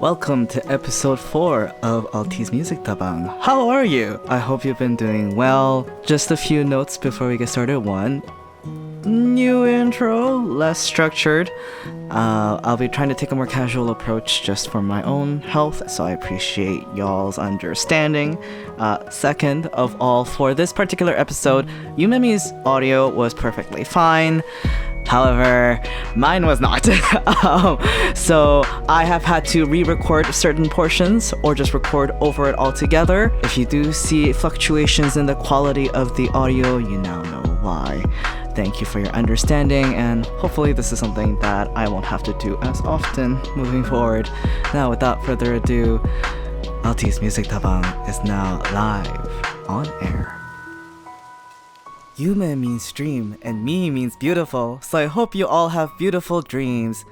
Welcome to episode 4 of Altie's Music Dabang. How are you? I hope you've been doing well. Just a few notes before we get started. One, new intro, less structured. I'll be trying to take a more casual approach just for my own health, so I appreciate y'all's understanding. Second of all, for this particular episode, Yumemi's audio was perfectly fine. However, mine was not. So I have had to re-record certain portions or just record over it altogether. If you do see fluctuations in the quality of the audio, you now know why. Thank you for your understanding, and hopefully this is something that I won't have to do as often moving forward. Now, without further ado, Altie's Music Dabang is now live on air. Yume means dream, and mi means beautiful, so I hope you all have beautiful dreams.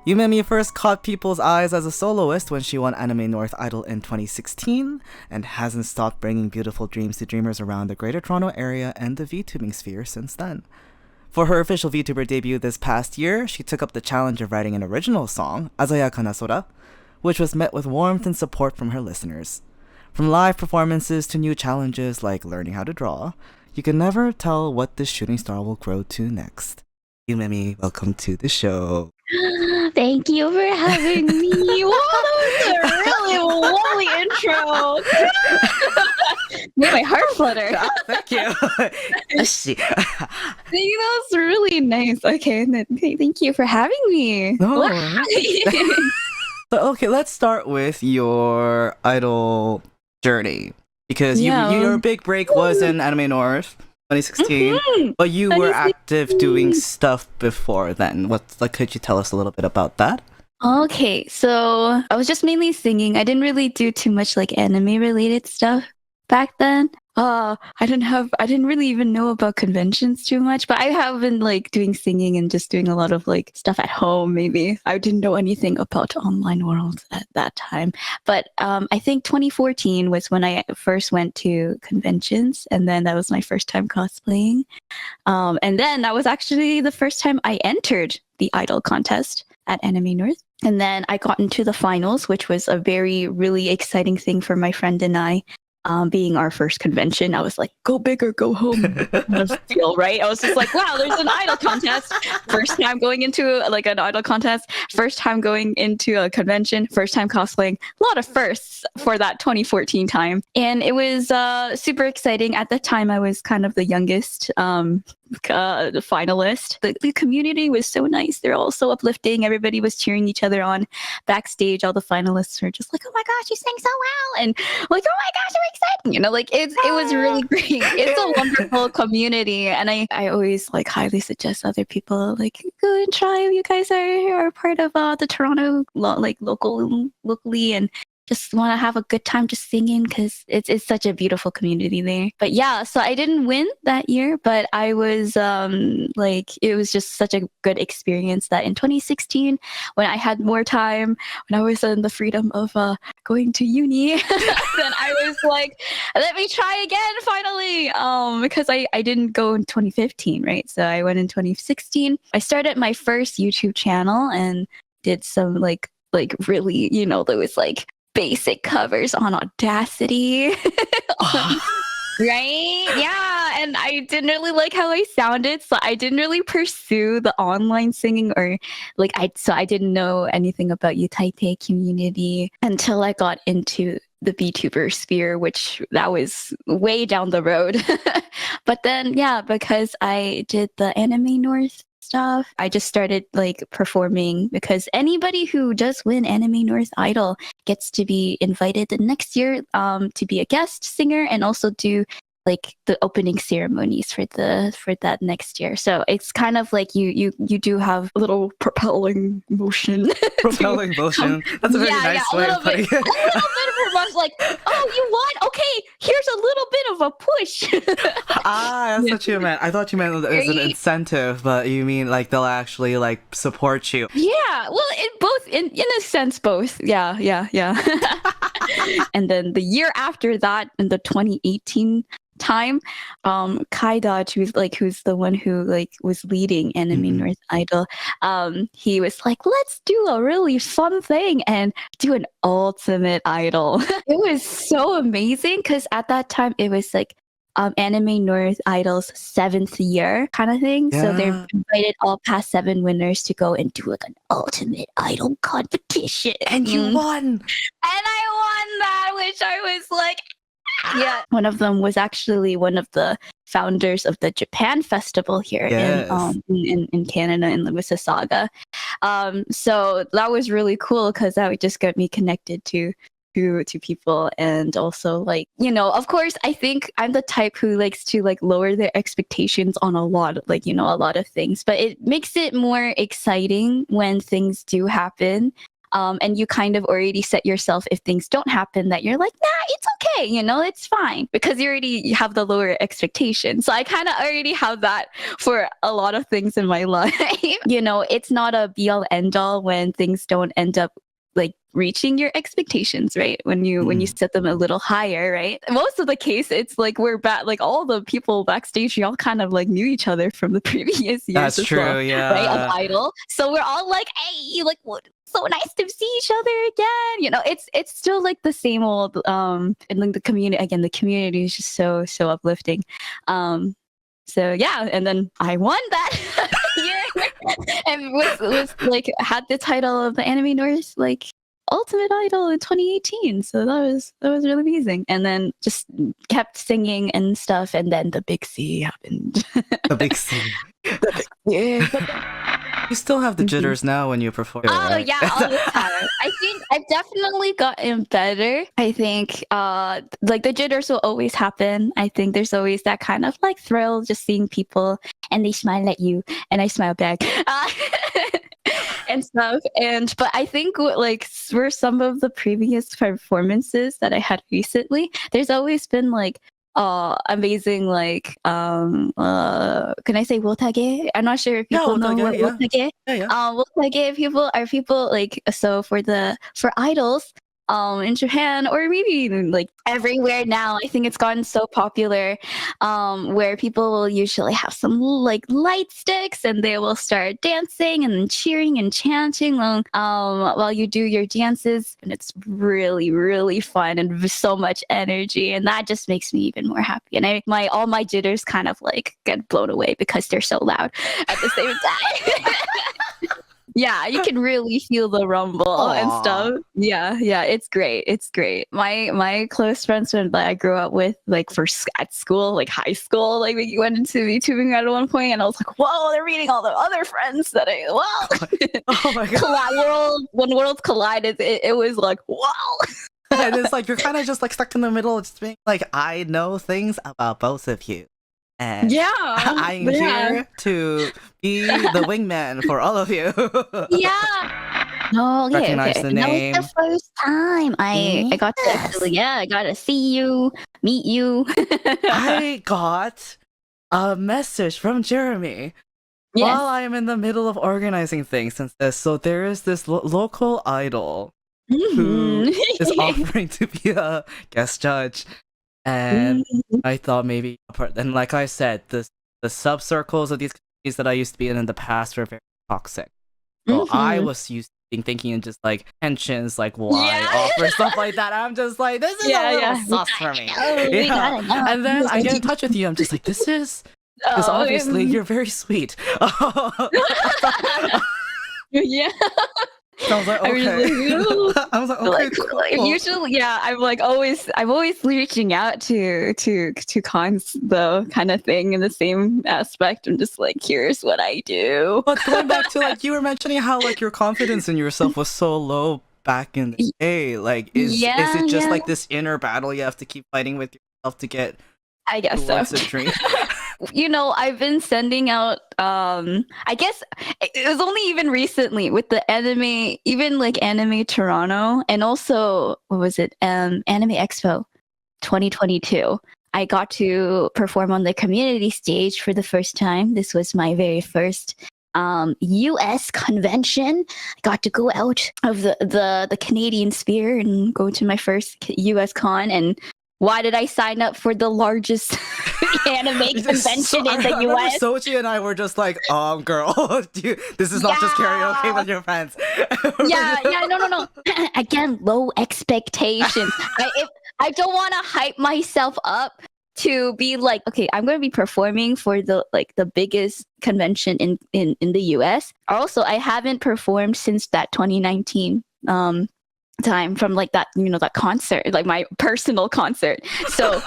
Yumemi first caught people's eyes as a soloist when she won Anime North Idol in 2016, and hasn't stopped bringing beautiful dreams to dreamers around the Greater Toronto Area and the Vtubing sphere since then. For her official Vtuber debut this past year, she took up the challenge of writing an original song, Azayakana Sora, which was met with warmth and support from her listeners. From live performances to new challenges like learning how to draw, you can never tell what this shooting star will grow to next. Yumemi, welcome to the show. Thank you for having me. Wow, that was a really lovely intro. Made my heart flutter. Thank you. That was really nice. Okay, thank you for having me. No. Wow. So, okay, let's start with your idol journey. Because your big break was in Anime North 2016, but you were active doing stuff before then. Could you tell us a little bit about that? Okay, so I was just mainly singing. I didn't really do too much like anime related stuff back then. I didn't really even know about conventions too much, but I have been like doing singing and just doing a lot of like stuff at home. Maybe I didn't know anything about online worlds at that time, but I think 2014 was when I first went to conventions, and then that was my first time cosplaying, and then that was actually the first time I entered the idol contest at Anime North. And then I got into the finals, which was a really exciting thing for my friend and I. Being our first convention, I was like, go big or go home. Feel right. I was just like, wow, there's an idol contest. First time going into like an idol contest. First time going into a convention. First time cosplaying. A lot of firsts for that 2014 time, and it was super exciting. At the time, I was kind of the youngest the finalist. The community was so nice. They're all so uplifting. Everybody was cheering each other on backstage. All the finalists were just like, oh my gosh, you sang so well, and like, oh my gosh, I'm excited. You know, like it was really great. It's a wonderful community, and I always like highly suggest other people like go and try. You guys are part of the Toronto locally, and just want to have a good time just singing, because it's such a beautiful community there. But yeah, so I didn't win that year, but I was it was just such a good experience that in 2016, when I had more time, when I was in the freedom of going to uni, then I was like, let me try again finally, because I didn't go in 2015, right? So I went in 2016. I started my first YouTube channel and did some like really, there was like basic covers on Audacity. Right? Yeah. And I didn't really like how I sounded, so I didn't really pursue the online singing, or I didn't know anything about youtaite community until I got into the Vtuber sphere, which that was way down the road. But then, yeah, because I did the Anime North stuff, I just started like performing, because anybody who does win Anime North Idol gets to be invited the next year to be a guest singer, and also do like the opening ceremonies for that next year. So it's kind of like you do have a little propelling motion. Propelling motion. That's a very nice way of putting it. A little bit of promotion, like, oh, you won? Okay, here's a little bit of a push. That's what you meant. I thought you meant as an incentive, but you mean like they'll actually like support you. Yeah, well, in a sense, both. Yeah. And then the year after that, in the 2018 time, Kaigai, who's the one who like was leading Anime North Idol, he was like, let's do a really fun thing and do an ultimate idol. It was so amazing because at that time it was like Anime North Idol's 7th year kind of thing. So they invited all past 7 winners to go and do like an ultimate idol competition. And you won! And I won that, which I was like, yeah. One of them was actually one of the founders of the Japan festival here in Canada, in Mississauga. So that was really cool because that would just get me connected to people, and also like, you know, of course I think I'm the type who likes to like lower their expectations on a lot of like, you know, a lot of things, but it makes it more exciting when things do happen. And you kind of already set yourself, if things don't happen, that you're like, nah, it's okay, you know, it's fine, because you already have the lower expectation. So I kind of already have that for a lot of things in my life. You know, it's not a be all end all when things don't end up like reaching your expectations, right? When you set them a little higher, right? Most of the case, it's like we're like all the people backstage, we all kind of like knew each other from the previous years. That's true, well, yeah. right, of Idol. So we're all like, hey, like, what? So nice to see each other again. You know, it's still like the same old. And like the community is just so uplifting. So yeah, and then I won that year, and was like had the title of the Anime North like Ultimate Idol in 2018. So that was really amazing. And then just kept singing and stuff, and then the big C happened. The big C. Yeah. You still have the jitters now when you perform. Oh right? yeah, all the time. I think I've definitely gotten better. I think like the jitters will always happen. I think there's always that kind of like thrill just seeing people and they smile at you and I smile back. And stuff. But I think like for some of the previous performances that I had recently, there's always been like amazing like can I say wotage? I'm not sure if people know what wotage. Wotage people like, so for idols in Japan, or maybe even like everywhere now, I think it's gotten so popular, where people will usually have some like light sticks and they will start dancing and cheering and chanting while you do your dances, and it's really, really fun and with so much energy, and that just makes me even more happy. And all my jitters kind of like get blown away because they're so loud at the same time. Yeah, you can really feel the rumble and stuff. Yeah, it's great. It's great. My close friends that I grew up with, like at school, like high school, like we went into Vtubing at one point, and I was like, whoa, they're meeting all the other friends that oh my god, when worlds collided, it was like, wow. And it's like you're kind of just like stuck in the middle, just being like, I know things about both of you. And I'm here to be the wingman for all of you. Yeah. No, Recognize the name. That was the first time I got to I got to see you, meet you. I got a message from Jeremy while I am in the middle of organizing things and says, so there is this local idol who is offering to be a guest judge. And I thought maybe, and like I said, the sub circles of these communities that I used to be in the past were very toxic. So I was used to thinking in just like tensions, like why offer stuff like that. I'm just like, this is a little sus for me. And then I get in touch with you. I'm just like, this is because obviously you're very sweet. Yeah. So I was like, okay. I was like, okay, cool. Usually, I'm always reaching out to cons though, kind of thing, in the same aspect. I'm just like, here's what I do. But going back to like you were mentioning how like your confidence in yourself was so low back in the day. Like, is it just like this inner battle you have to keep fighting with yourself to get? I guess towards so. a dream? You know, I've been sending out, I guess it was only even recently with the anime, even like Anime Toronto, and also, what was it? Anime Expo 2022. I got to perform on the community stage for the first time. This was my very first US convention. I got to go out of the Canadian sphere and go to my first US con, and why did I sign up for the largest anime convention in the I remember US? Sochi and I were just like, girl, this is not just karaoke with your friends. No. Again, low expectations. I don't want to hype myself up to be like, okay, I'm going to be performing for the biggest convention in the US. Also, I haven't performed since that 2019 time from like that, that concert, like my personal concert. So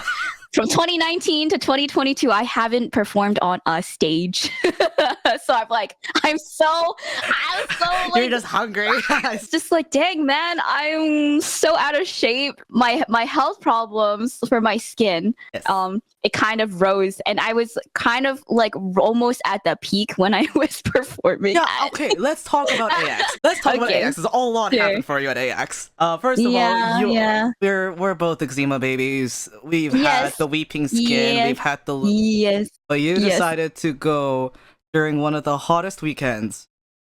from 2019 to 2022, I haven't performed on a stage. So I'm so like, you're just hungry. it's just like, dang man, I'm so out of shape. My health problems for my skin, Yes. it kind of rose, and I was kind of like almost at the peak when I was performing. Yeah, okay, let's talk about AX. Let's talk about AX. There's a lot happened for you at AX. First of all, we're both eczema babies. We've had the weeping skin. We've had the But you decided to go during one of the hottest weekends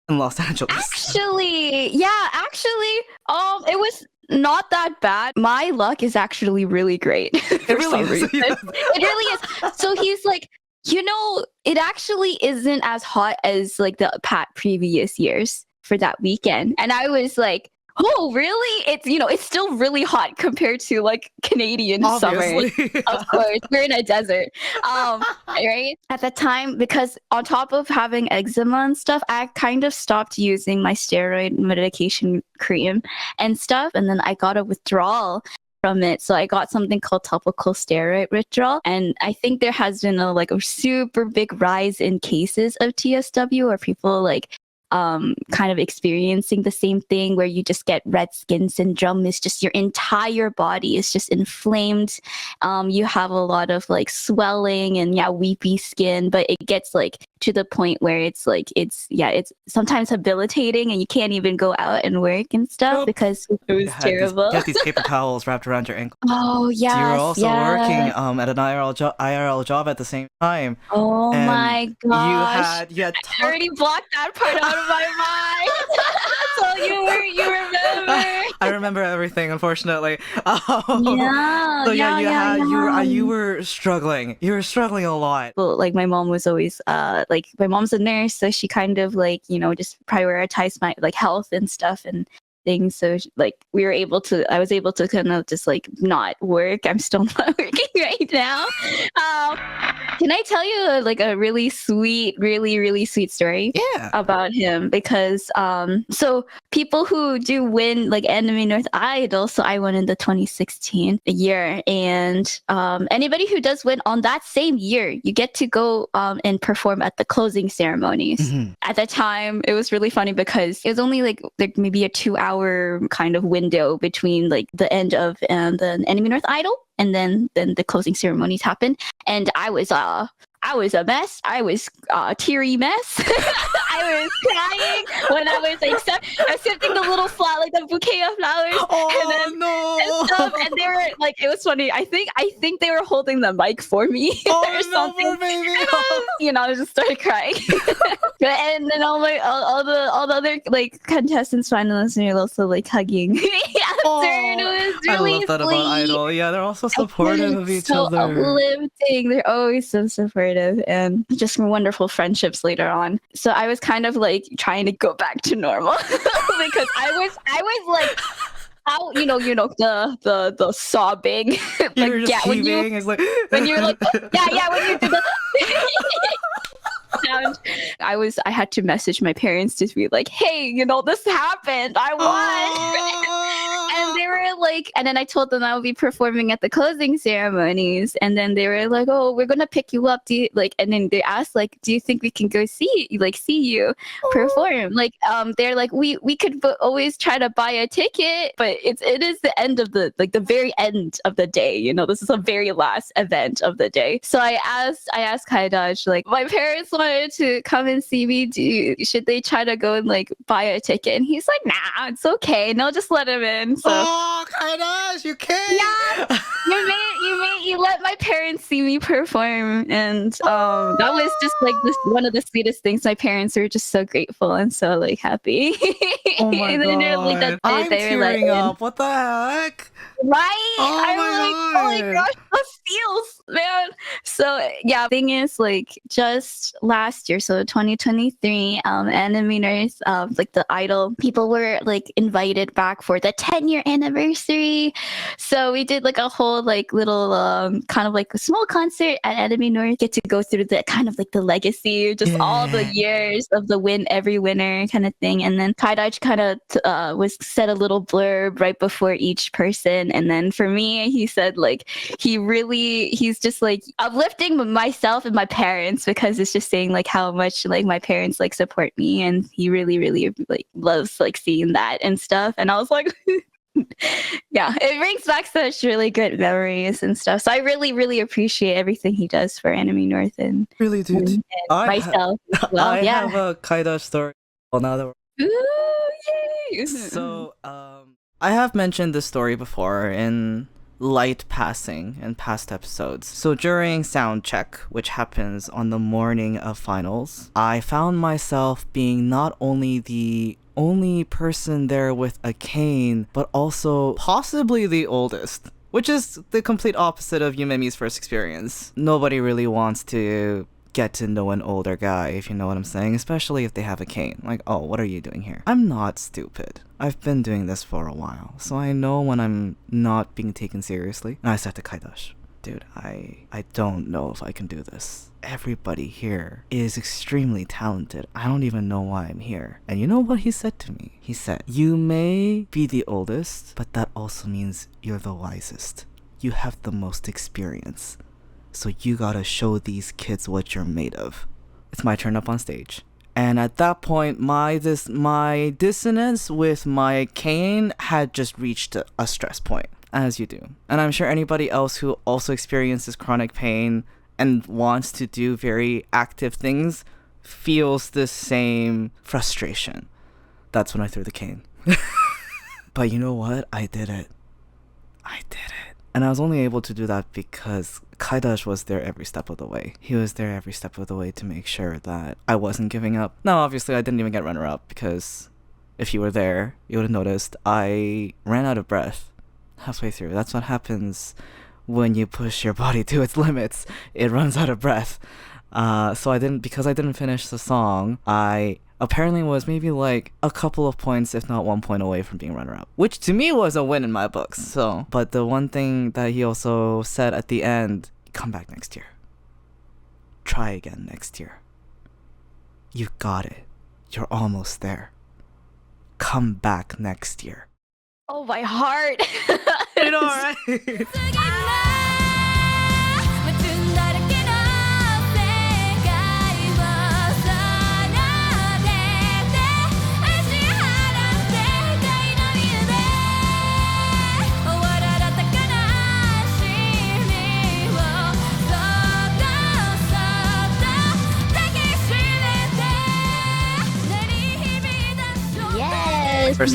in Los Angeles. Actually, it was not that bad. My luck is actually really great. It really is. Yeah. It really is. So he's like, it actually isn't as hot as like the previous years for that weekend. And I was like, oh, really? It's still really hot compared to like Canadian summer. Of course, we're in a desert. Right? At the time, because on top of having eczema and stuff, I kind of stopped using my steroid medication cream and stuff. And then I got a withdrawal from it. So I got something called topical steroid withdrawal. And I think there has been a super big rise in cases of TSW, or people kind of experiencing the same thing, where you just get red skin syndrome. It's just your entire body is just inflamed. You have a lot of swelling and weepy skin, but it gets to the point where it's sometimes debilitating, and you can't even go out and work and stuff because it was terrible. You have these paper towels wrapped around your ankle. Oh yeah. So you were also working at an IRL job at the same time. Oh my gosh! You had I already blocked that part out of my mind. So you remember? I remember everything, unfortunately. You were struggling. You were struggling a lot. Well, my mom was always my mom's a nurse, so she kind of just prioritized my health and stuff and things. So I was able to kind of just not work. I'm still not working right now. Can I tell you a really sweet, really sweet story about him? Because so people who do win Anime North Idol, so I won in the 2016 year, and anybody who does win on that same year, you get to go and perform at the closing ceremonies. Mm-hmm. At the time, it was really funny because it was only maybe a 2-hour kind of window between the end of the Anime North Idol and then the closing ceremonies happen. And I was a mess. I was a teary mess. I was crying when I was accepting the little flower, the bouquet of flowers. And stuff. And they were it was funny. I think they were holding the mic for me or something. No, baby. And I just started crying. And then all the other contestants, finalists, are also hugging me after. And it was really I love that sweet. about Idol. Yeah, they're also supportive of each other. Uplifting. They're always so supportive, and just wonderful friendships later on. So I was kind of trying to go back to normal because I was out, the sobbing. You were just heaving. When you're when you do the sound. I had to message my parents to be hey, this happened. I won. And they were and then I told them I would be performing at the closing ceremonies. And then they were oh, we're going to pick you up. Do you, and then they asked, do you think we can go see you perform? They're we could always try to buy a ticket, but it is the end of the very end of the day. This is the very last event of the day. So I asked Kaidaj, my parents wanted to come and see me. Should they try to go and buy a ticket? And he's nah, it's okay. No, just let him in. So Kaidaj, you can't. Yeah. You let my parents see me perform, and that was just like this one of the sweetest things. My parents were just so grateful and so like happy. Oh my And then they're like, god. they I'm were like, tearing up. What the heck? right? Oh I'm like, oh my my god. gosh, the feels, man. So yeah, thing is, like, just last year, so 2023, animators, like the idol people were like invited back for the 10-year anniversary. So we did like a whole like little kind of like a small concert at Anime North. Get to go through the kind of like the legacy, just all the years of the every winner kind of thing. And then Kaigai kind of was said a little blurb right before each person. And then for me, he said like he's just like uplifting myself and my parents, because it's just saying like how much like my parents like support me, and he really like loves like seeing that and stuff. And I was like, yeah, it brings back such really good memories and stuff. So I really appreciate everything he does for Anime North and Really, dude. and myself as well. I Yeah. have a Kaida story. Well, now that Ooh, yay. So, I have mentioned this story before in light passing in past episodes. So during sound check, which happens on the morning of finals, I found myself being not only the only person there with a cane, but also possibly the oldest. Which is the complete opposite of Yumemi's first experience. Nobody really wants to get to know an older guy, if you know what I'm saying, especially if they have a cane. Like, oh, what are you doing here? I'm not stupid. I've been doing this for a while, so I know when I'm not being taken seriously. And I said to Kaidash, dude, I don't know if I can do this. Everybody here is extremely talented. I don't even know why I'm here. And you know what he said to me? He said, you may be the oldest, but that also means you're the wisest. You have the most experience. So you gotta show these kids what you're made of. It's my turn up on stage. And at that point, my dissonance with my cane had just reached a stress point, as you do. And I'm sure anybody else who also experiences chronic pain and wants to do very active things feels the same frustration. That's when I threw the cane. But you know what? I did it. And I was only able to do that because Kaidash was there every step of the way. He was there every step of the way to make sure that I wasn't giving up. Now, obviously, I didn't even get runner-up because if you were there, you would have noticed I ran out of breath halfway through. That's what happens when you push your body to its limits. It runs out of breath. So because I didn't finish the song, I apparently was maybe like a couple of points, if not 1 point away from being runner-up, which to me was a win in my books. So, but the one thing that he also said at the end, come back next year. Try again next year. You got it. You're almost there. Come back next year. Oh, my heart. You know, right?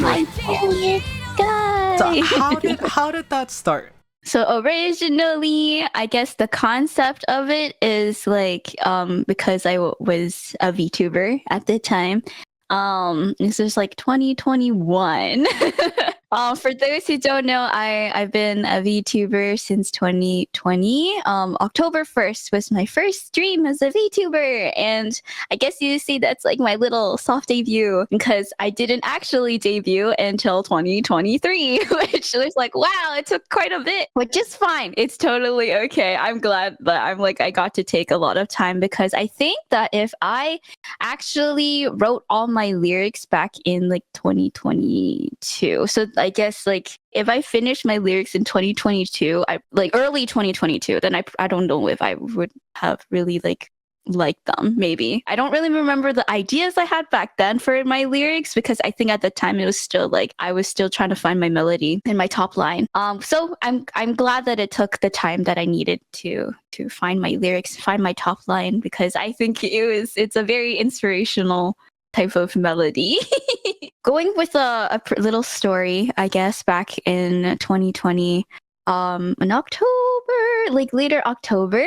My favorite guy. So how did that start? So originally, I guess the concept of it is like because I was a Vtuber at the time. This was like 2021. For those who don't know, I've been a VTuber since 2020. October 1st was my first stream as a VTuber, and I guess you see that's like my little soft debut because I didn't actually debut until 2023, which was like, wow, it took quite a bit, which is fine. It's totally okay. I'm glad that I got to take a lot of time because I think that if I actually wrote all my lyrics back in like 2022, so I guess like if I finished my lyrics in 2022, early 2022, then I don't know if I would have really liked them. Maybe I don't really remember the ideas I had back then for my lyrics because I think at the time it was still like I was still trying to find my melody and my top line. So I'm glad that it took the time that I needed to find my lyrics, find my top line, because I think it's a very inspirational type of melody. Going with a little story, I guess back in 2020, in October, like later October,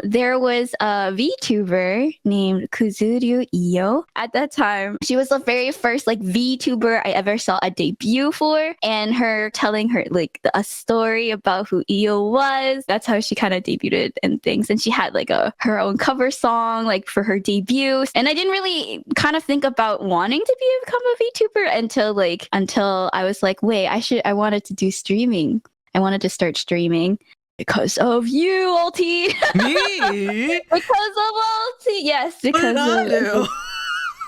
there was a VTuber named Kuzuryu Iyo. At that time, she was the very first like VTuber I ever saw a debut for, and her telling her like a story about who Iyo was. That's how she kind of debuted and things. And she had like her own cover song like for her debut. And I didn't really kind of think about wanting to become a VTuber until I was like, wait, I wanted to do streaming. I wanted to start streaming. Because of you, altie. Me? Because of altie. Yes, because what did I do?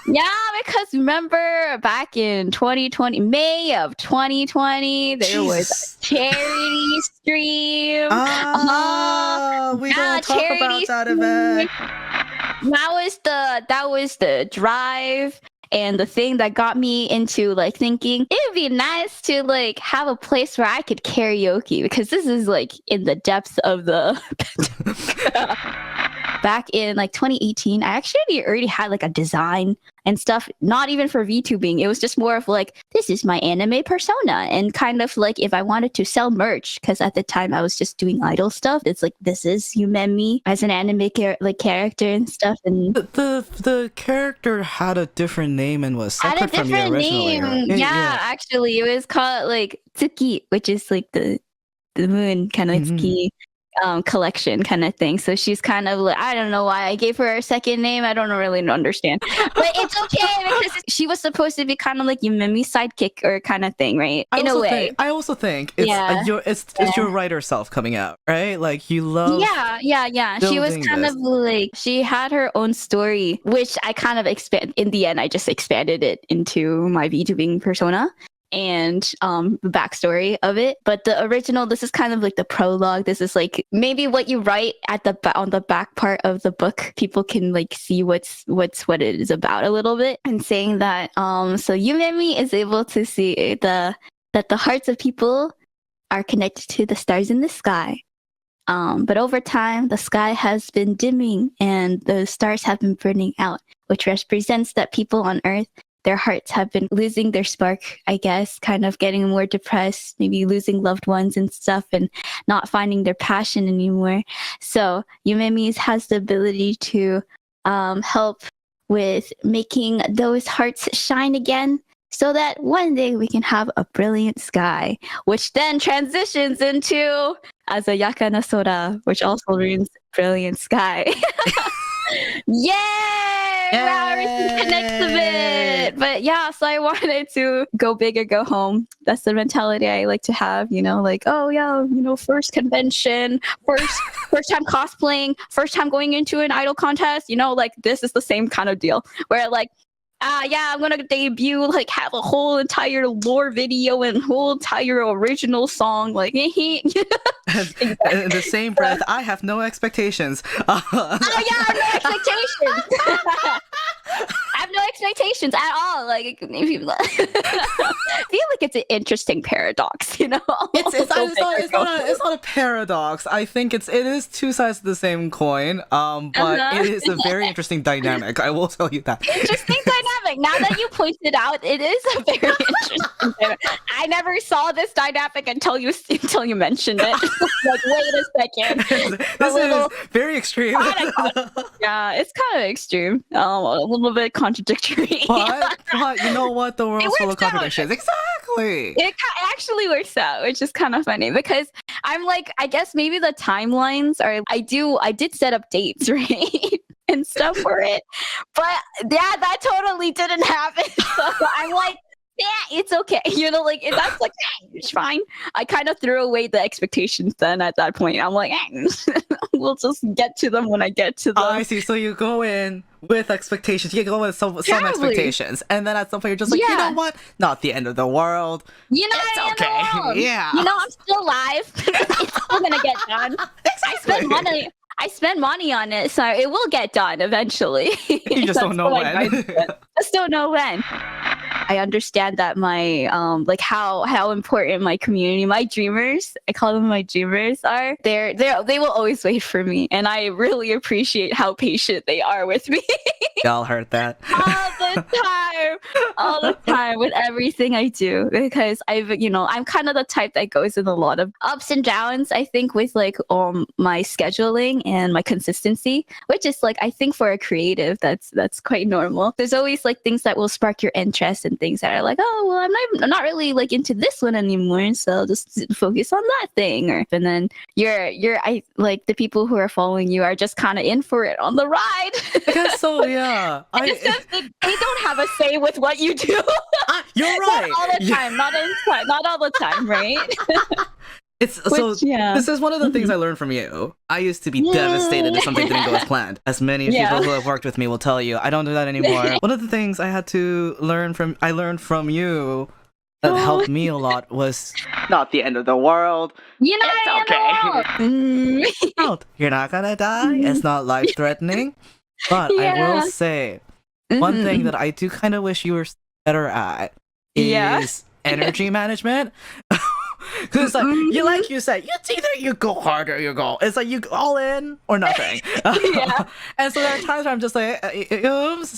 Yeah, because remember back in 2020, May of 2020, there was a charity stream. We don't talk about that event. That was the drive. And the thing that got me into like thinking it would be nice to like have a place where I could karaoke, because this is like in the depths of the back in like 2018. I actually already had like a design and stuff, not even for VTubing. It was just more of like, this is my anime persona, and kind of like if I wanted to sell merch, because at the time I was just doing idol stuff. It's like, this is Yumemi as an anime character and stuff. And the character had a different name and was separate from your original name. Yeah, actually, it was called like Tsuki, which is like the moon kind of Tsuki. Collection kind of thing. So she's kind of like, I don't know why I gave her a second name. I don't really understand, but it's okay because she was supposed to be kind of like Yumemi's sidekick or kind of thing, right? In a way. I also think it's your writer self coming out, right? Like you love. Yeah. She was kind of like, she had her own story, which I kind of in the end, I just expanded it into my VTubing persona and the backstory of it. But the original, this is kind of like the prologue. This is like maybe what you write at on the back part of the book. People can like see what it is about a little bit, and saying that so Yumemi is able to see that the hearts of people are connected to the stars in the sky. But over time, the sky has been dimming and the stars have been burning out, which represents that people on Earth, their hearts have been losing their spark, I guess, kind of getting more depressed, maybe losing loved ones and stuff, and not finding their passion anymore. So Yumemi has the ability to help with making those hearts shine again, so that one day we can have a brilliant sky, which then transitions into Azayakana Sora, which also means brilliant sky. Yay! Wow, everything connects a bit. But yeah, so I wanted to go big or go home. That's the mentality I like to have, like, oh yeah, first convention, first time cosplaying, first time going into an idol contest, like this is the same kind of deal where like, I'm gonna debut, like have a whole entire lore video and whole entire original song, like in the same breath, I have no expectations. I have no expectations. I have no expectations at all. Like, if you I feel like it's an interesting paradox, It's not a paradox. I think it is two sides of the same coin. But it is a very interesting dynamic. I will tell you that. Interesting dynamic. Now that you pointed out, it is a very interesting dynamic. I never saw this dynamic until you mentioned it. Like, wait a second. This is very extreme. Yeah, it's kind of extreme. A little bit contradictory. But you know what? The world's full of contradictions. Exactly. It actually works out, which is kind of funny because I'm like, I guess maybe the timelines are. I did set up dates, right? And stuff for it, but that totally didn't happen. So I'm like, yeah, it's okay, that's like, it's fine. I kind of threw away the expectations then at that point. I'm like, we'll just get to them when I get to them. I see. So you go in with expectations. You go in with some expectations, and then at some point you're just like, you know what? Not the end of the world. It's okay. Yeah. I'm still alive. It's still gonna get done. Exactly. I spent money on it, so it will get done eventually. You just don't know when. Just don't know when. I understand that my like how important my community, my dreamers, I call them my dreamers, are. They will always wait for me, and I really appreciate how patient they are with me. Y'all heard that. All the time with everything I do, because I'm kind of the type that goes in a lot of ups and downs, I think, with like my scheduling and my consistency, which is like, I think for a creative, that's quite normal. There's always like things that will spark your interest and things that are like, oh well, I'm not really like into this one anymore, so I'll just focus on that thing. And then I like the people who are following you are just kind of in for it on the ride. I guess so, yeah. It's just they don't have a say with what you do. You're right. Not all the time. Not all the time, right? This is one of the things I learned from you. I used to be devastated if something didn't go as planned. As many people who have worked with me will tell you, I don't do that anymore. One of the things I had to learn from you that helped me a lot was not the end of the world. It's okay. You're not gonna die. It's not life-threatening. But I will say, one thing that I do kind of wish you were better at is energy management. Because like you said, it's either you go hard or you go. It's like you go all in or nothing. And so there are times where I'm just like,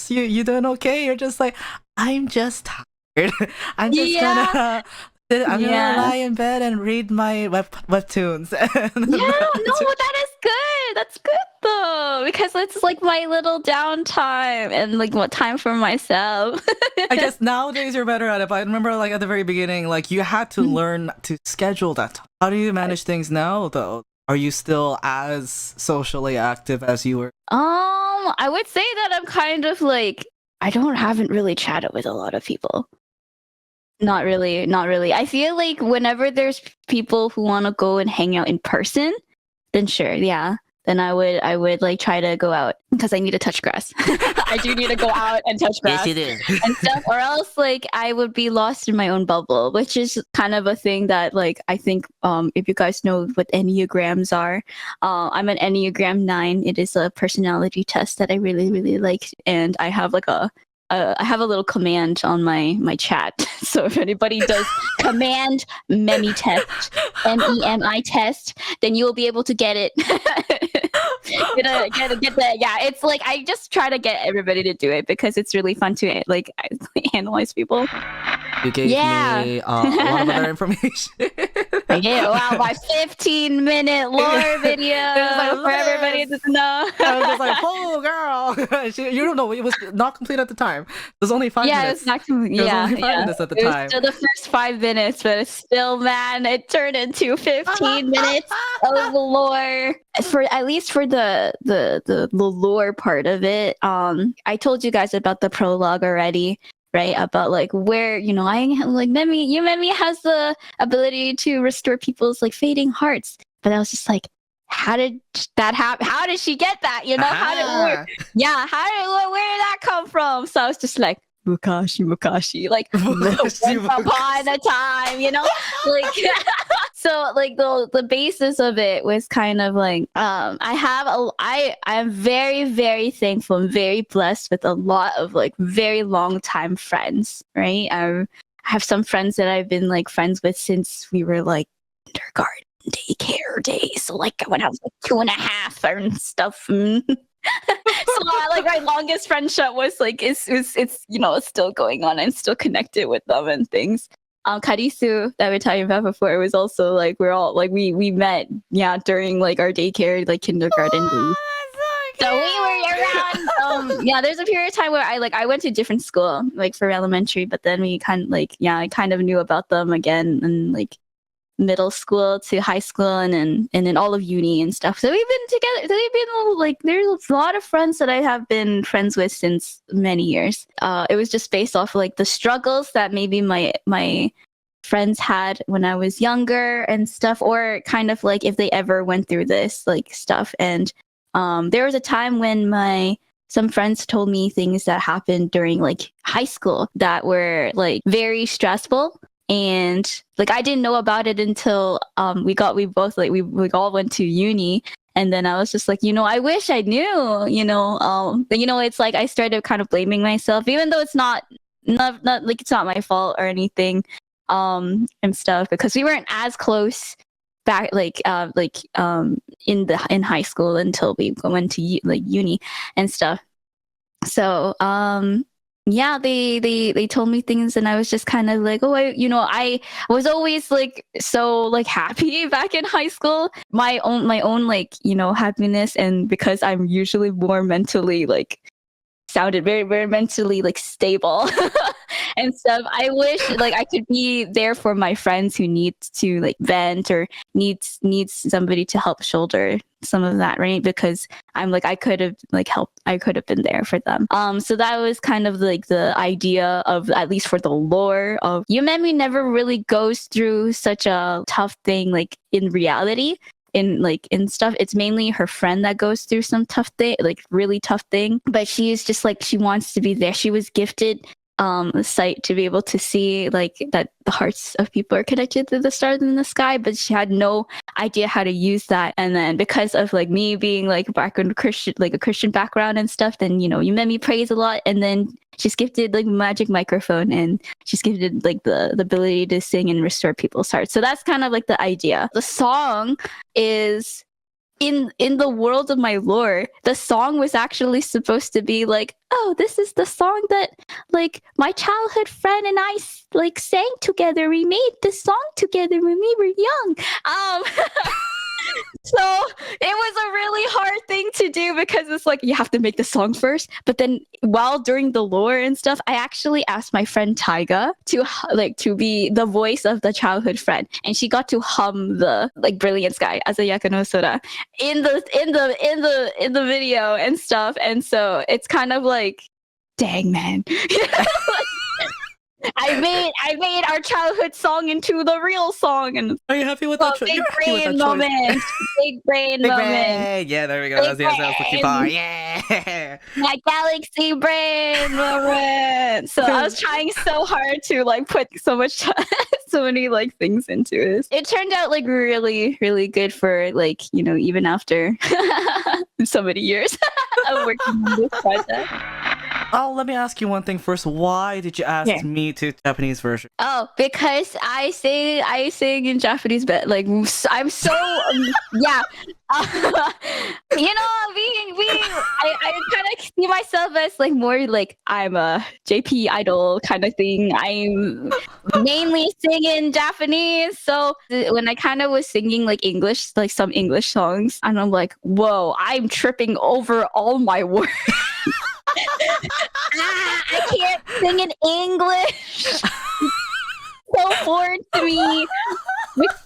you doing okay? You're just like, I'm just tired. I'm just gonna lie in bed and read my webtoons. That is good. That's good though, because it's like my little downtime and like what time for myself. I guess nowadays you're better at it, but I remember like at the very beginning, like you had to learn to schedule that time. How do you manage things now though? Are you still as socially active as you were? I would say that I'm kind of like, haven't really chatted with a lot of people. Not really. I feel like whenever there's people who want to go and hang out in person, then sure, yeah. Then I would like try to go out because I need to touch grass. I do need to go out and touch grass. Yes, you do. And stuff, or else like I would be lost in my own bubble, which is kind of a thing that like I think if you guys know what Enneagrams are, I'm an Enneagram 9. It is a personality test that I really, really like, and I have like I have a little command on my chat. So if anybody does command memi test, MEMI test, then you will be able to get it. get that. Yeah, it's like I just try to get everybody to do it because it's really fun to like analyze people. You gave me a lot of other information. Wow, my 15-minute lore video for everybody to know. I was just like, oh, girl. You don't know. It was not complete at the time. It was only 5 minutes. It was not complete. It was only 5 minutes at the time. It was still the first 5 minutes, but still, man, it turned into 15 minutes of lore. At least for the lore part of it. I told you guys about the prologue already. Right, about like where I like Yumemi has the ability to restore people's like fading hearts, but I was just like, how did that happen? How did she get that? Where did that come from? So I was just like, Mukashi, like once upon a time, like so like the basis of it was kind of like I am very, very thankful and very blessed with a lot of like very long time friends, right? I have some friends that I've been like friends with since we were like kindergarten daycare days, so like when I was like 2.5 and stuff. So like my longest friendship was like it's still going on and still connected with them and things. Karisu that we were talking about before was also like we're all like we met during like our daycare like kindergarten days. So we were around. There's a period of time where I went to a different school like for elementary, but then we kind of like I kind of knew about them again and like middle school to high school and then all of uni and stuff. So we've been together. We've been like there's a lot of friends that I have been friends with since many years. It was just based off like the struggles that maybe my friends had when I was younger and stuff, or kind of like if they ever went through this like stuff. And there was a time when some friends told me things that happened during like high school that were like very stressful. And like I didn't know about it until we all went to uni, and then I was just like, I wish I knew, it's like I started kind of blaming myself, even though it's not not like it's not my fault or anything, and stuff, because we weren't as close back in high school until we went to uni and stuff. So yeah, they told me things, and I was just kind of like, oh, I was always like so like happy back in high school, my own like happiness, and because I'm usually more mentally like sounded very, very mentally like stable and stuff. I wish like I could be there for my friends who need to like vent or needs somebody to help shoulder some of that, right? Because I'm like, I could have been there for them. So that was kind of like the idea of, at least for the lore of Yumemi, never really goes through such a tough thing like in reality. In stuff, it's mainly her friend that goes through some tough thing, like really tough thing, but she is just like, she wants to be there. She was gifted a sight to be able to see like that the hearts of people are connected to the stars in the sky, but she had no idea how to use that. And then because of like me being like background Christian, like a Christian background and stuff, then Yumemi prays a lot, and then she's gifted like magic microphone, and she's gifted like the ability to sing and restore people's hearts. So that's kind of like the idea. The song is in the world of my lore, the song was actually supposed to be like, oh, this is the song that like my childhood friend and I like sang together. We made this song together when we were young. So it was a really hard thing to do, because it's like you have to make the song first. But then while during the lore and stuff, I actually asked my friend Taiga to be the voice of the childhood friend, and she got to hum the like Brilliant Sky Azayakana Sora in the video and stuff. And so it's kind of like, dang, man. I made our childhood song into the real song. And are you happy with that choice? Big brain moment. Big brain moment. Yeah, there we go. That's the answer I was looking for. Yeah. My galaxy brain moment. So I was trying so hard to like put so many like things into it. It turned out like really, really good for like, even after so many years of working on this project. Oh, let me ask you one thing first. Why did you ask me to Japanese version? Oh, because I sing in Japanese, but like I'm so yeah. I kind of see myself as like more like I'm a JP idol kind of thing. I'm mainly singing Japanese, so when I kind of was singing like English, like some English songs, and I'm like, whoa, I'm tripping over all my words. I can't sing in English. So foreign to me.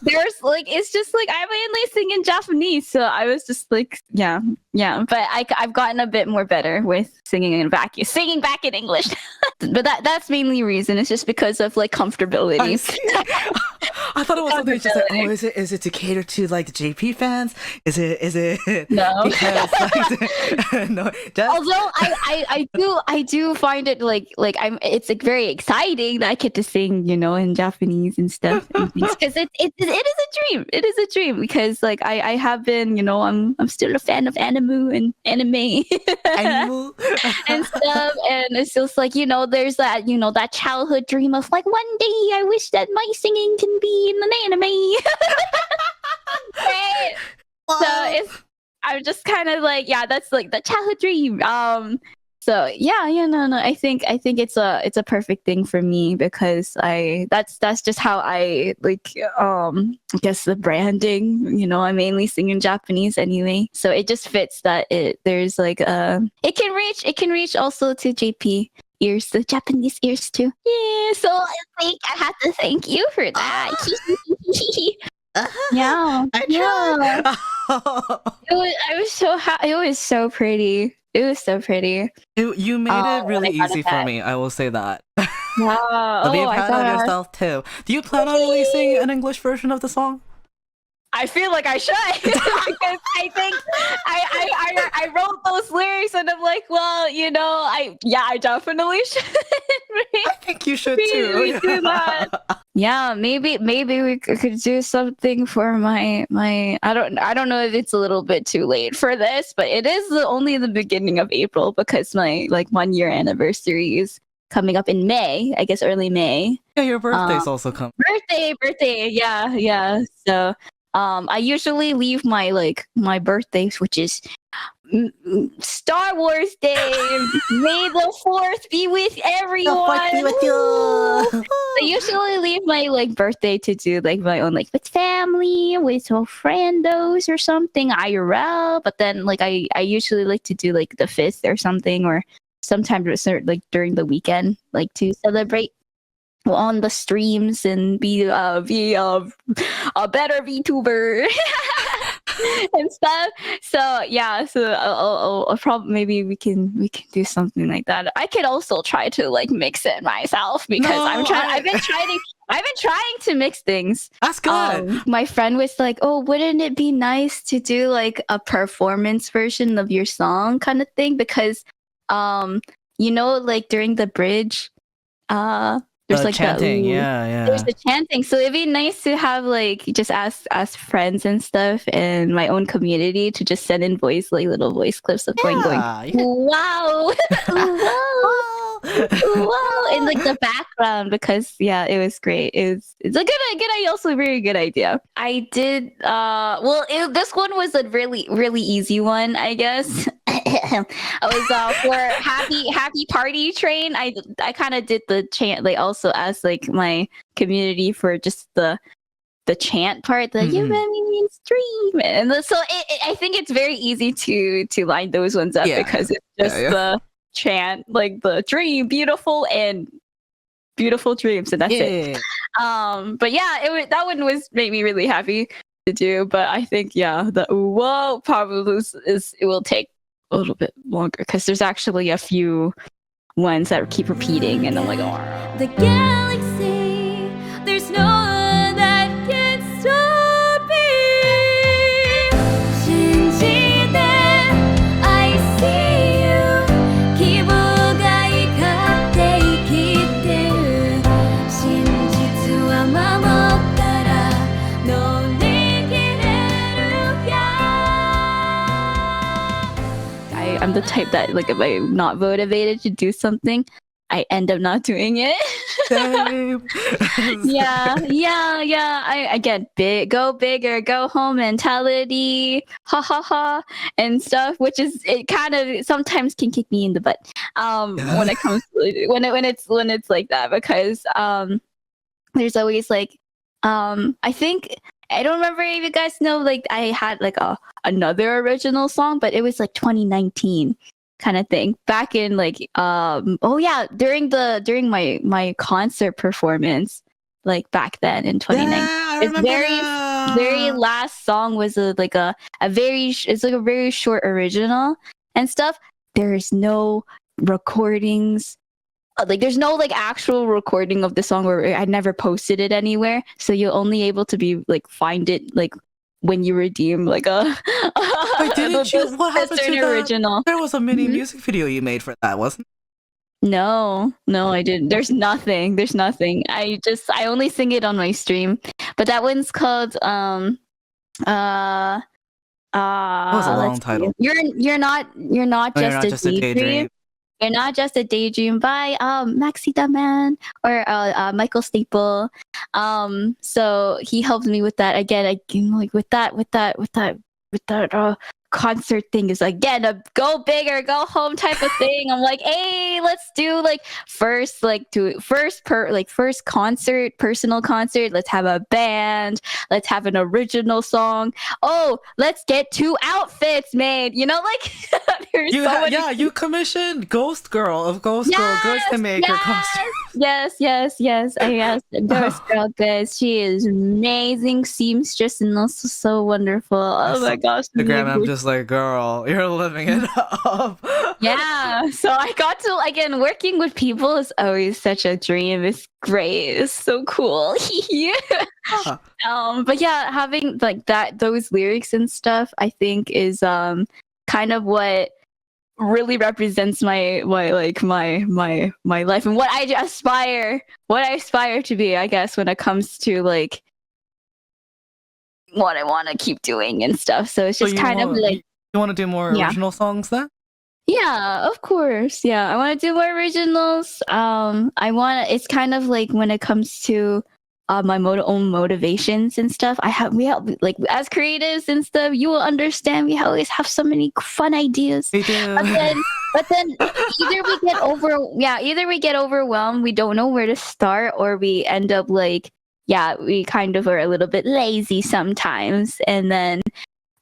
There's like, it's just like I mainly sing in Japanese, so I was just like, yeah. But I've gotten a bit more better with singing back in English. But that's mainly reason. It's just because of like comfortability. I thought it was something just like, oh, is it to cater to like the JP fans? Is it no? Because like, no. Although I do find it like it's like very exciting that I get to sing, in Japanese and stuff, because it is a dream. It is a dream, because like I have been, I'm still a fan of anime and stuff, and it's just like, there's that, that childhood dream of like, one day I wish that my singing can be in an anime. Right? So I'm just kind of like, yeah, that's like the childhood dream. So yeah, no. I think it's a perfect thing for me, because that's just how I like, I guess the branding, I mainly sing in Japanese anyway. So it just fits that there's like it can reach also to JP ears, the Japanese ears too. Yeah, so I think I have to thank you for that. Yeah, I tried. I was so happy. It was so pretty. It was so pretty. You made it really easy for me, I will say that. Wow. Be proud of yourself too. Do you plan on releasing an English version of the song? I feel like I should, because I think I wrote those lyrics, and I'm like, well, I definitely should. I think you should too. Do that. Yeah, maybe we could do something for my. I don't know if it's a little bit too late for this, but it is only the beginning of April, because my like 1 year anniversary is coming up in May, I guess early May. Yeah, your birthday's also coming. Birthday, yeah. So I usually leave my birthdays, which is Star Wars Day. May the 4th be with everyone. I usually leave my birthday to do my own with family, with friendos or something IRL. But then I usually like to do the 5th or something, or sometimes during the weekend to celebrate on the streams and be a better VTuber and stuff. So yeah, so I'll probably maybe we can do something like that. I could also try to mix it myself because I've been trying to mix things. That's good. My friend was like, "Oh, wouldn't it be nice to do a performance version of your song kind of thing?" Because during the bridge, there's chanting, there's the chanting, so it'd be nice to have just ask friends and stuff and my own community to just send in little voice clips of going wow wow in the background, because it was great. It's a good idea, also a very good idea. I did this one was a really easy one, I guess. I was for happy party train. I kind of did the chant also as my community for just the chant part, the Yumemi stream, and so I think it's very easy to line those ones up because it's just the chant, the dream, beautiful dreams, and that's it. But yeah, that one made me really happy to do. But I think the whoa probably it will take a little bit longer because there's actually a few ones that keep repeating, and I'm like, oh. The galaxy, there's no one that can stop me. 신지대, I see you. 기부가 이 곁에 있기 때문에 진実は守ったら乗り切れるよ. I'm the type that if I'm not motivated to do something, I end up not doing it. Same. yeah. I get go bigger, go home mentality, ha, and stuff, which is it kind of sometimes can kick me in the butt. When it comes to, when it's like that, because there's always I think. I don't remember if you guys know, I had another original song, but it was 2019 kind of thing. Back in during my concert performance, back then in 2019. Its very last song was a very short original and stuff. There's no recordings. There's no actual recording of the song, or I never posted it anywhere, so you're only able to be find it when you redeem Wait, didn't you? What happened to the original? There was a mini music video you made for that, wasn't it? No, I didn't. There's nothing. I only sing it on my stream, but that one's called That was a long title. You're not just a daydream. You're not just a daydream by Maxi the Man or Michael Staple. So he helped me with that again with that concert thing is again a go big or go home type of thing. I'm like, hey, let's do first concert, personal concert. Let's have a band. Let's have an original song. Oh, let's get 2 outfits made. You commissioned Ghost Girl of Ghost Girl Goods to make her costume. Yes. I asked Ghost Girl Goods. She is amazing seamstress and also so wonderful. Oh my gosh. Instagram, I'm just girl, you're living it up. Yeah. So I got to again, working with people is always such a dream. It's great. It's so cool. But yeah, having those lyrics and stuff, I think is kind of what really represents my life and what I aspire to be, I guess, when it comes to what I want to keep doing and stuff. So it's just you want to do more original songs then? Yeah, of course. Yeah, I want to do more originals. It's kind of like when it comes to my own motivations and stuff. We have like as creatives and stuff. You will understand. We always have so many fun ideas. We do. But then either we get overwhelmed. We don't know where to start, or we end up like we kind of are a little bit lazy sometimes, and then.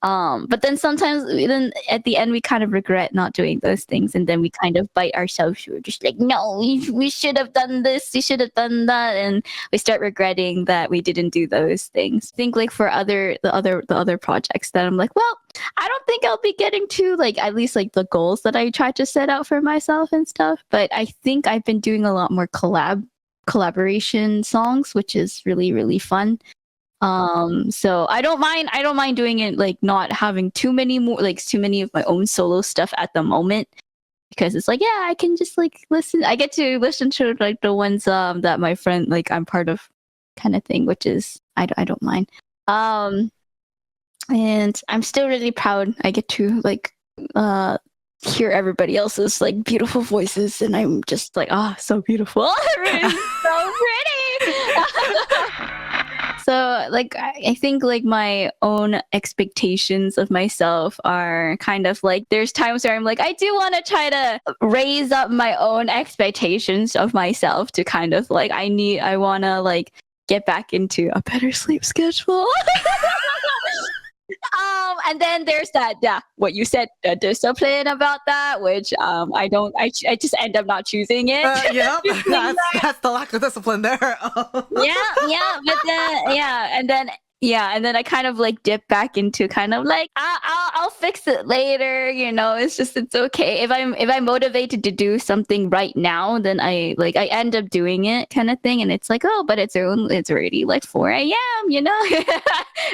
But then sometimes, then at the end, we kind of regret not doing those things, and then we kind of bite ourselves. We're just like, no, we should have done this, we should have done that, and we start regretting that we didn't do those things. I think like for the other projects that I'm like, well, I don't think I'll be getting to like at least like the goals that I tried to set out for myself and stuff. But I think I've been doing a lot more collaboration songs, which is really really fun. So I don't mind doing it like not having too many of my own solo stuff at the moment, because it's like, I can just like listen. I get to listen to like the ones that my friend like I'm part of kind of thing, which is I don't mind. And I'm still really proud I get to like hear everybody else's like beautiful voices, and I'm just like, so beautiful. Everybody's so pretty. So like I think like my own expectations of myself are kind of like, there's times where I'm like, I do want to try to raise up my own expectations of myself to kind of like I want to like get back into a better sleep schedule. And then there's that, what you said, the discipline about that, which I just end up not choosing it. That's the lack of discipline there. But then and then I kind of like dip back into kind of like I'll fix it later, it's okay. If I'm motivated to do something right now, then I end up doing it kind of thing, and it's like, but it's already like 4 a.m.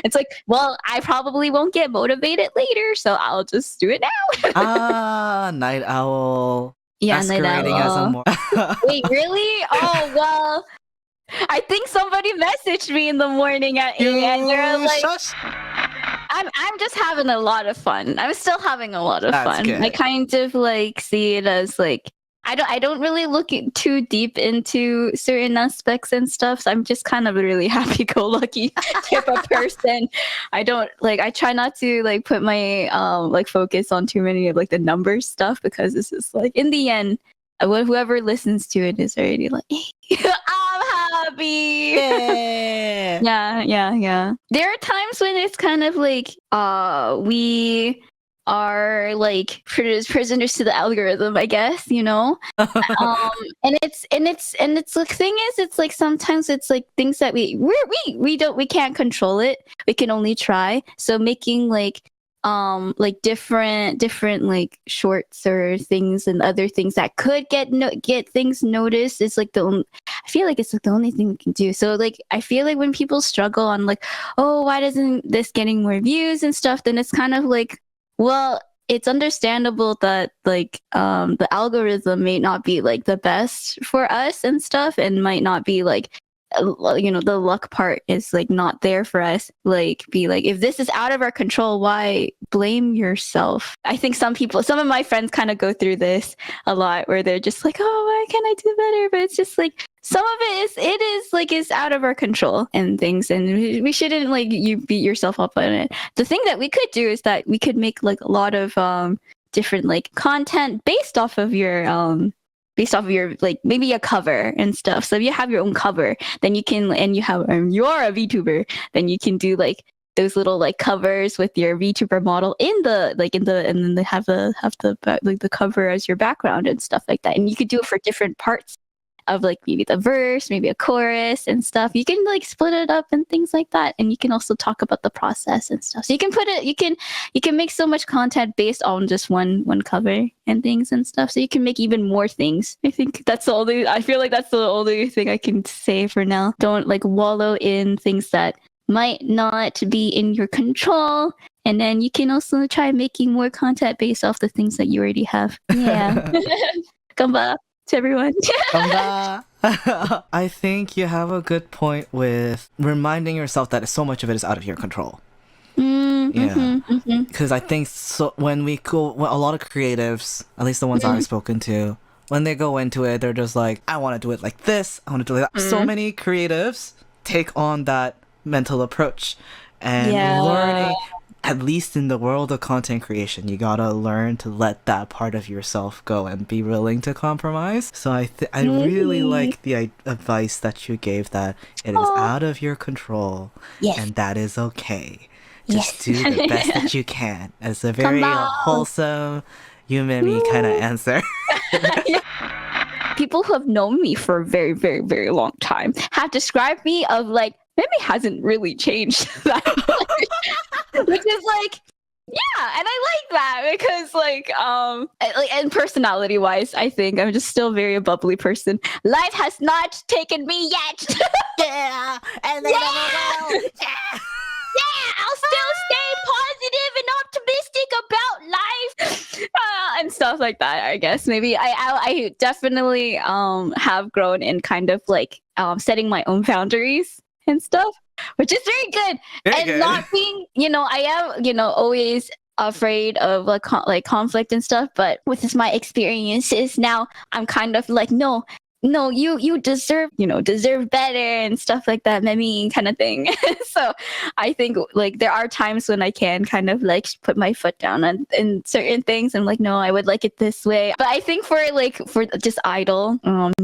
It's like, well, I probably won't get motivated later, so I'll just do it now. Night owl. Yeah, night masquerading owl. as a Wait, really? Oh well, I think somebody messaged me in the morning at 8 and they're like, shush. I'm just having a lot of fun. I'm still having a lot of That's fun. good. I kind of like see it as like, I don't really look too deep into certain aspects and stuff. So I'm just kind of a really happy-go-lucky type of person. I try not to like put my like focus on too many of like the numbers stuff, because it's just like in the end, whoever listens to it is already like, I'm happy. Yeah. There are times when it's kind of like we are like prisoners to the algorithm, I guess, and it's the thing is, it's like sometimes it's like things that we can't control it. We can only try. So making like different like shorts or things and other things that could get things noticed is like I feel like it's like the only thing we can do. So like I feel like when people struggle on like, oh, why doesn't this getting more views and stuff, then it's kind of like, well, it's understandable that like the algorithm may not be like the best for us and stuff, and might not be like, the luck part is like not there for us. Like, be like, if this is out of our control, why blame yourself? I think some of my friends kind of go through this a lot, where they're just like, oh, why can't I do better? But it's just like, some of it is out of our control and things, and we shouldn't like you beat yourself up on it. The thing that we could do is that we could make like a lot of different like content based off of your like maybe a cover and stuff. So if you have your own cover, then you can, and you have you're a VTuber, then you can do like those little like covers with your VTuber model and then they have the cover as your background and stuff like that. And you could do it for different parts of like maybe the verse, maybe a chorus and stuff. You can like split it up and things like that, and you can also talk about the process and stuff. So you can make so much content based on just one cover and things and stuff. So you can make even more things. I feel like that's the only thing I can say for now. Don't like wallow in things that might not be in your control. And then you can also try making more content based off the things that you already have. Yeah. Gamba to everyone. I think you have a good point with reminding yourself that so much of it is out of your control. Yeah. Because I think so when a lot of creatives, at least the ones I've spoken to, when they go into it, they're just like, I want to do it like this, I want to do it like that. So many creatives take on that mental approach, and learning, at least in the world of content creation, you gotta learn to let that part of yourself go and be willing to compromise. So I really like the advice that you gave, that it is out of your control, and that is okay. Just do the best that you can. It's a very wholesome Yumemi kind of answer. People who have known me for a very, very, very long time have described me of like, Mimi hasn't really changed that much. Which is like, yeah, and I like that because like and personality wise, I think I'm just still very a bubbly person. Life has not taken me yet. Yeah, and they never will. Yeah, I'll still stay positive and optimistic about life and stuff like that. I guess maybe I definitely have grown in kind of like setting my own boundaries and stuff, which is very good. Not being, I am, always afraid of like conflict and stuff. But with my experiences now, I'm kind of like, no, you deserve better and stuff like that, maybe kind of thing. So I think like there are times when I can kind of like put my foot down in certain things. I'm like, no, I would like it this way. But I think for just idol,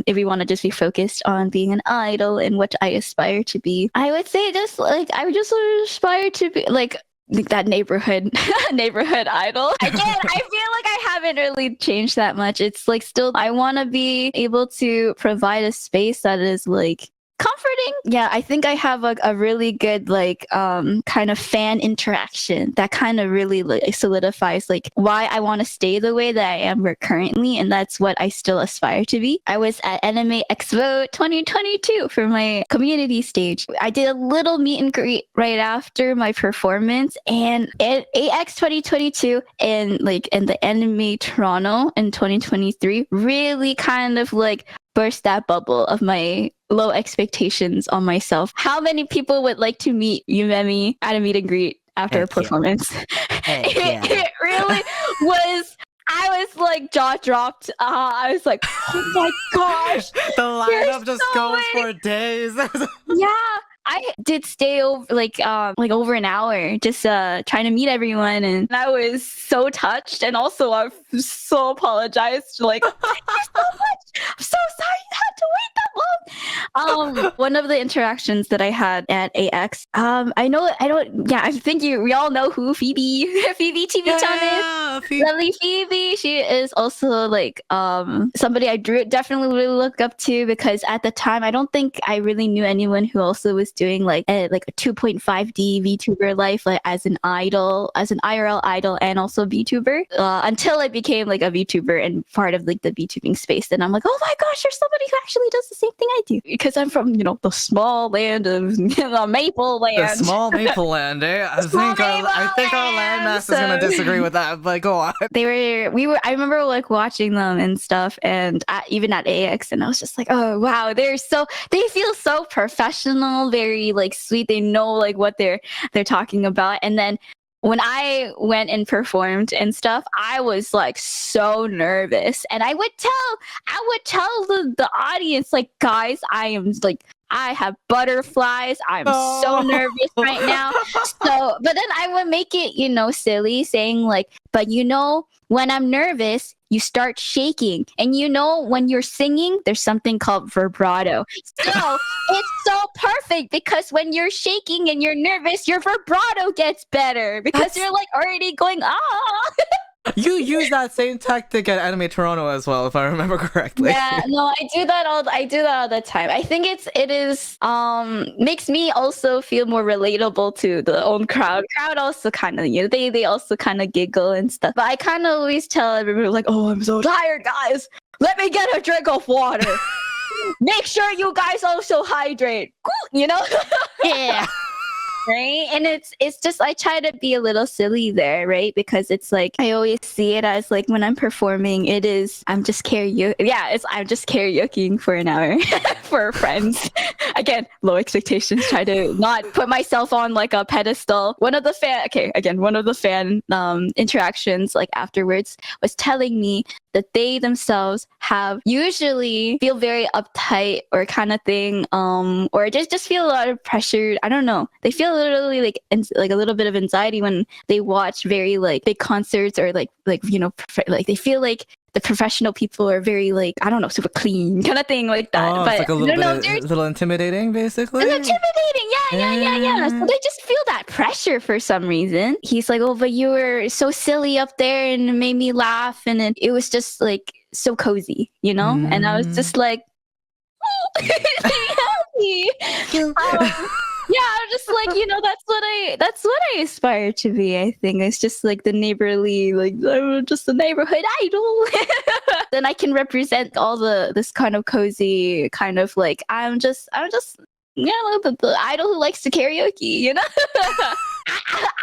if we want to just be focused on being an idol and what I aspire to be, I would say just like I would just aspire to be like that neighborhood idol. Again, I feel like I haven't really changed that much. It's like still I want to be able to provide a space that is like comforting. Yeah, I think I have a really good like kind of fan interaction that kind of really like solidifies like why I want to stay the way that I am currently, and that's what I still aspire to be. I was at Anime Expo 2022 for my community stage. I did a little meet and greet right after my performance, and at AX 2022 and like in the Anime Toronto in 2023 really kind of like burst that bubble of my low expectations on myself. How many people would like to meet Yumemi at a meet and greet after a performance? It really was. I was like jaw dropped. I was like, oh my gosh. The lineup just goes for days. Yeah. I did stay over like over an hour just trying to meet everyone, and I was so touched, and also I so apologized like so much. I'm so sorry you had to wait that long. One of the interactions that I had at AX, I think we all know who Phoebe TV-chan is. Lovely Phoebe. She is also like somebody I definitely really look up to, because at the time I don't think I really knew anyone who also was doing like a 2.5D VTuber life, like as an idol, as an IRL idol, and also VTuber until I became like a VTuber and part of like the VTubing space. And I'm like, oh my gosh, there's somebody who actually does the same thing I do, because I'm from the small land of the Maple Land. The small Maple Land, eh? I think our landmass is gonna disagree with that, but go on. I remember like watching them and stuff, and even at AX, and I was just like, oh wow, they feel so professional, very like sweet. They know like what they're talking about. And then when I went and performed and stuff, I was like so nervous, and I would tell the audience like, guys, I have butterflies. I'm so nervous right now. So, but then I would make it, silly, saying like, but when I'm nervous, you start shaking. And when you're singing, there's something called vibrato. So it's so perfect, because when you're shaking and you're nervous, your vibrato gets better because you're like already going, ah. You use that same tactic at Anime Toronto as well, if I remember correctly. Yeah, no, I do that all the time. I think it is makes me also feel more relatable to the own crowd. Crowd also kind of they also kind of giggle and stuff. But I kind of always tell everybody like, oh, I'm so tired, guys. Let me get a drink of water. Make sure you guys also hydrate. Yeah. right? And it's just I try to be a little silly there, right? Because it's like I always see it as like when I'm performing, I'm just karaoke. Yeah, I'm just karaokeing for an hour for friends. Again, low expectations. Try to not put myself on like a pedestal. One of the fan interactions like afterwards was telling me that they themselves have usually feel very uptight or kind of thing, or just feel a lot of pressure. I don't know. They feel literally like a little bit of anxiety when they watch very like big concerts or like like they feel like the professional people are very like, I don't know, super clean kind of thing like that. Oh, but it's like a little intimidating, basically. it's intimidating, yeah. So they just feel that pressure for some reason. He's like, oh, but you were so silly up there and it made me laugh, and it was just like so cozy, you know? And I was just like, happy. Yeah, I'm just like, that's what I aspire to be. I think it's just like the neighborly, like I'm just a neighborhood idol. Then I can represent all this kind of cozy kind of like I'm just the idol who likes to karaoke, you know.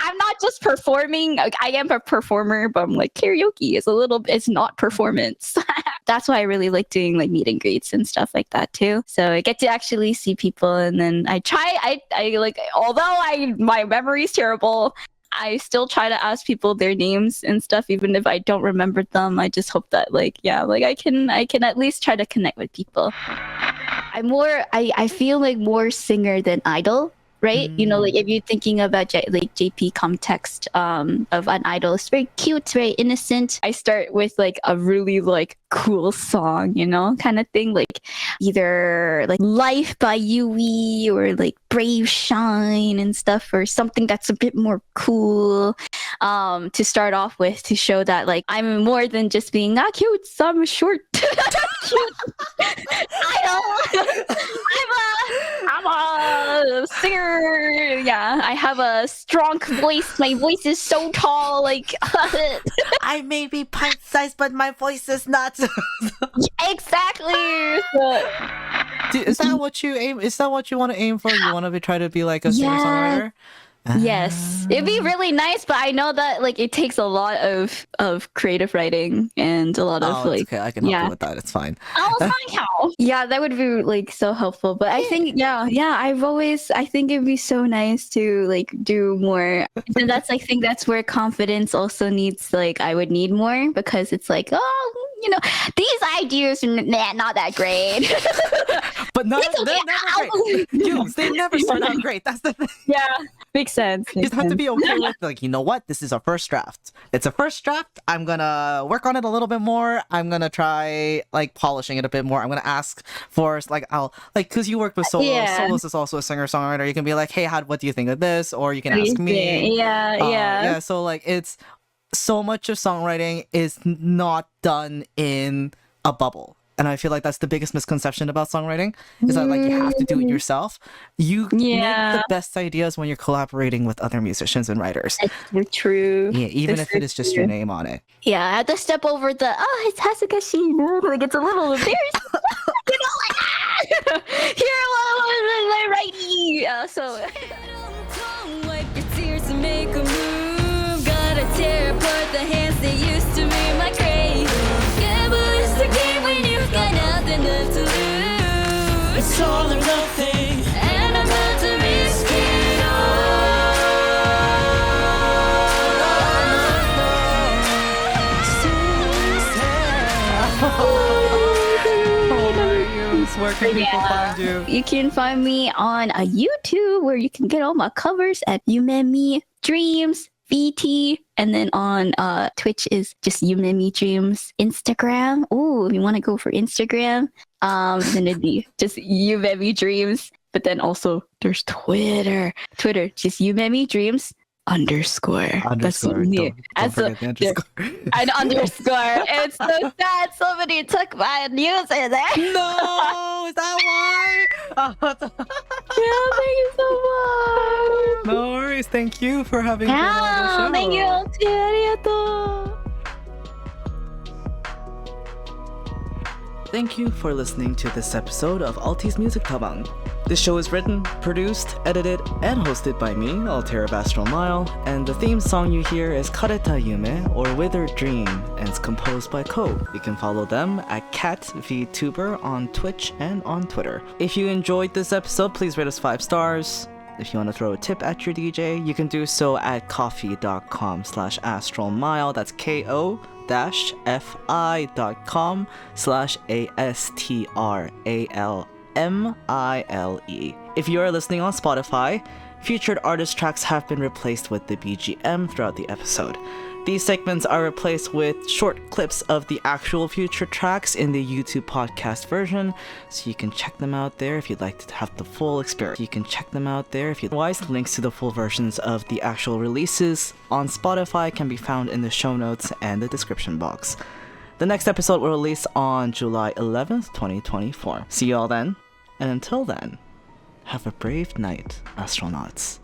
I'm not just performing. I am a performer, but I'm like karaoke is it's not performance. That's why I really like doing like meet and greets and stuff like that too. So I get to actually see people, and then I like, although my memory is terrible, I still try to ask people their names and stuff, even if I don't remember them. I just hope that I can at least try to connect with people. I feel like more singer than idol. Right? You know, like if you're thinking about JP context of an idol, it's very cute, very innocent. I start with like a really like cool song, you know, kind of thing, like either like Life by Yui or like Brave Shine and stuff, or something that's a bit more cool to start off with, to show that like I'm more than just being cute, I'm short. Cute idol. I'm a singer. Yeah, I have a strong voice. My voice is so tall, like I may be pint-sized, but my voice is not. Exactly. Is that what you aim? Is that what you want to aim for? You want to try to be like a singer-songwriter? Yes, it'd be really nice, but I know that like it takes a lot of creative writing and a lot of like. Okay, I can help you with that. It's fine. Yeah, that would be like so helpful. But I think I think it'd be so nice to like do more. And I think that's where confidence also needs, like I would need more, because it's like, oh, you know, these ideas are not that great. But they're never great. They never start out great. That's the thing. Yeah, makes sense. You just have to be okay with, like, you know what? This is our first draft. It's a first draft. I'm gonna work on it a little bit more. I'm gonna try like polishing it a bit more. I'm gonna ask for because you work with solos. Solos is also a singer-songwriter. You can be like, hey, what do you think of this? Or you can ask me. Yeah. So like it's so much of songwriting is not done in a bubble. And I feel like that's the biggest misconception about songwriting, is that like you have to do it yourself. You make the best ideas when you're collaborating with other musicians and writers. That's true. Yeah, even if it is just your name on it. Yeah, I have to step over it's Hazukashi. Like it's a little embarrassing. You know, like here, my righty. So. Wipe your tears and make a move. Gotta tear apart the hands that used to be my grave. Yeah, but it's the game when you've got nothing left to lose. It's all or nothing, and I'm about to risk it Where can people find you? You can find me on a YouTube, where you can get all my covers at Yumemi Dreams VT, and then on Twitch is just Yumemi Dreams. Instagram, if you want to go for Instagram, then it'd be just Yumemi Dreams. But then also there's Twitter, just Yumemi Dreams _. That's me. Don't forget the underscore. An underscore. It's so sad. Somebody took my user there. No, is that why? Yeah, thank you so much. No worries. Thank you for having been on the show. Thank you. Arigato. Thank you for listening to this episode of Altie's Music Dabang. This show is written, produced, edited, and hosted by me, Altair of Astral Mile, and the theme song you hear is Kareta Yume, or Withered Dream, and it's composed by Ko. You can follow them at Vtuber on Twitch and on Twitter. If you enjoyed this episode, please rate us 5 stars. If you want to throw a tip at your DJ, you can do so at ko-fi.com/astralmile. That's ko-fi.com/astralmile. If you are listening on Spotify, featured artist tracks have been replaced with the BGM throughout the episode. These segments are replaced with short clips of the actual featured tracks in the YouTube podcast version, so you can check them out there if you'd like to have the full experience. Otherwise, links to the full versions of the actual releases on Spotify can be found in the show notes and the description box. The next episode will release on July 11th, 2024. See you all then, and until then, have a brave night, astronauts.